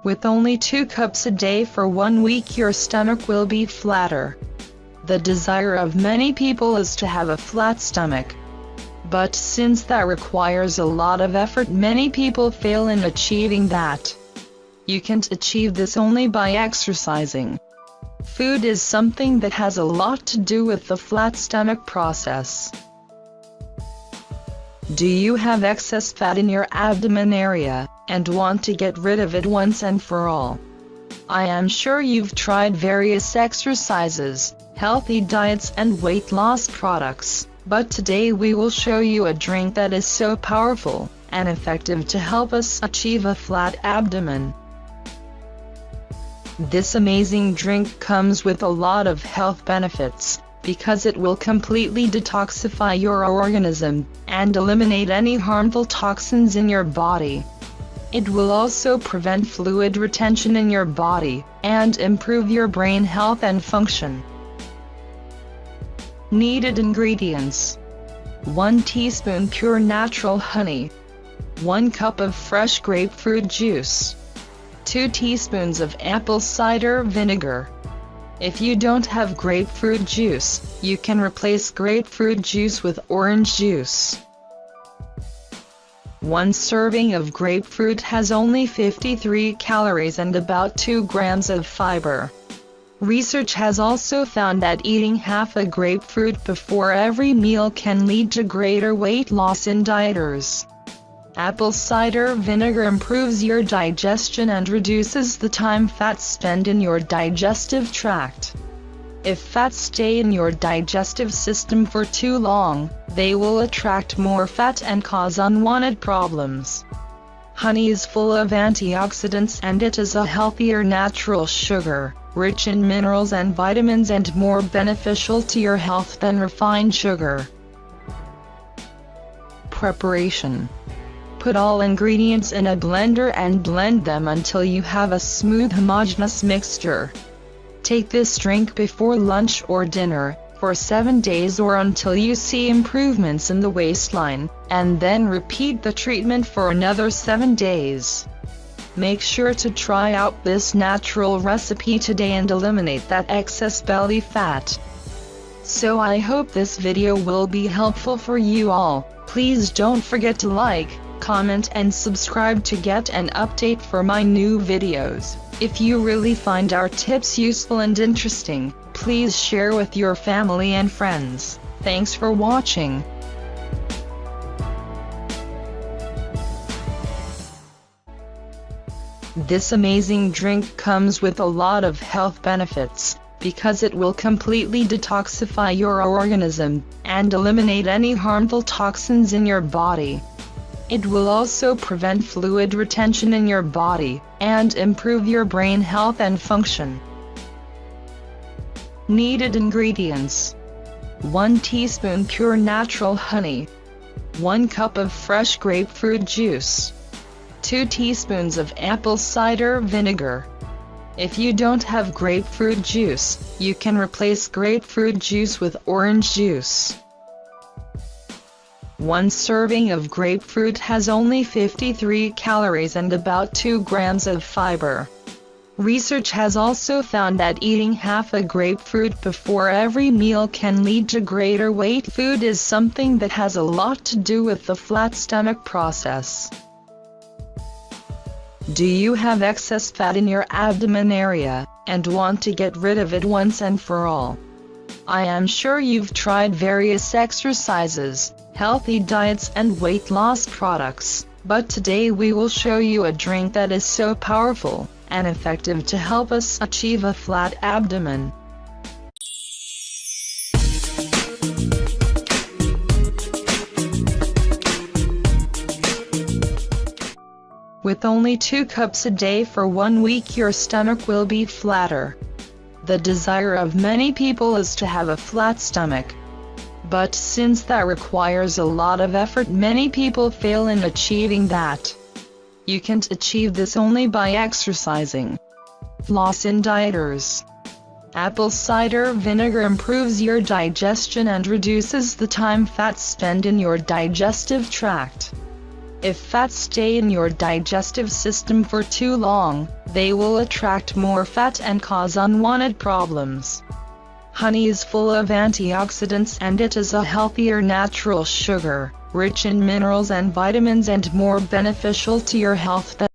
With only 2 cups a day for 1 week, your stomach will be flatter. The desire of many people is to have a flat stomach. But since that requires a lot of effort, many people fail in achieving that. You can't achieve this only by exercising. Food is something that has a lot to do with the flat stomach process. Do you have excess fat in your abdomen area, and want to get rid of it once and for all? I am sure you've tried various exercises, healthy diets and weight loss products, but today we will show you a drink that is so powerful and effective to help us achieve a flat abdomen. This amazing drink comes with a lot of health benefits, because it will completely detoxify your organism and eliminate any harmful toxins in your body. It will also prevent fluid retention in your body and improve your brain health and function. Needed ingredients: 1 teaspoon pure natural honey, 1 cup of fresh grapefruit juice, 2 teaspoons of apple cider vinegar. If you don't have grapefruit juice, you can replace grapefruit juice with orange juice. 1 serving of grapefruit has only 53 calories and about 2 grams of fiber. Research has also found that eating half a grapefruit before every meal can lead to greater weight loss in dieters. Apple cider vinegar improves your digestion and reduces the time fats spend in your digestive tract. If fats stay in your digestive system for too long, they will attract more fat and cause unwanted problems. Honey is full of antioxidants and it is a healthier natural sugar, rich in minerals and vitamins and more beneficial to your health than refined sugar. Preparation: put all ingredients in a blender and blend them until you have a smooth homogeneous mixture. Take this drink before lunch or dinner, for 7 days or until you see improvements in the waistline, and then repeat the treatment for another 7 days. Make sure to try out this natural recipe today and eliminate that excess belly fat. So I hope this video will be helpful for you all. Please don't forget to like, comment and subscribe to get an update for my new videos. If you really find our tips useful and interesting, please share with your family and friends. Thanks for watching. This amazing drink comes with a lot of health benefits, because it will completely detoxify your organism and eliminate any harmful toxins in your body. It will also prevent fluid retention in your body and improve your brain health and function. Needed ingredients: 1 teaspoon pure natural honey, 1 cup of fresh grapefruit juice, 2 teaspoons of apple cider vinegar. If you don't have grapefruit juice, you can replace grapefruit juice with orange juice. 1 serving of grapefruit has only 53 calories and about 2 grams of fiber. Research has also found that eating half a grapefruit before every meal can lead to greater weight. Food is something that has a lot to do with the flat stomach process. Do you have excess fat in your abdomen area, and want to get rid of it once and for all? I am sure you've tried various exercises, healthy diets and weight loss products, but today we will show you a drink that is so powerful and effective to help us achieve a flat abdomen. With only 2 cups a day for 1 week, your stomach will be flatter. The desire of many people is to have a flat stomach. But since that requires a lot of effort, many people fail in achieving that. You can't achieve this only by exercising. Loss in dieters. Apple cider vinegar improves your digestion and reduces the time fats spend in your digestive tract. If fats stay in your digestive system for too long, they will attract more fat and cause unwanted problems. Honey is full of antioxidants and it is a healthier natural sugar, rich in minerals and vitamins and more beneficial to your health than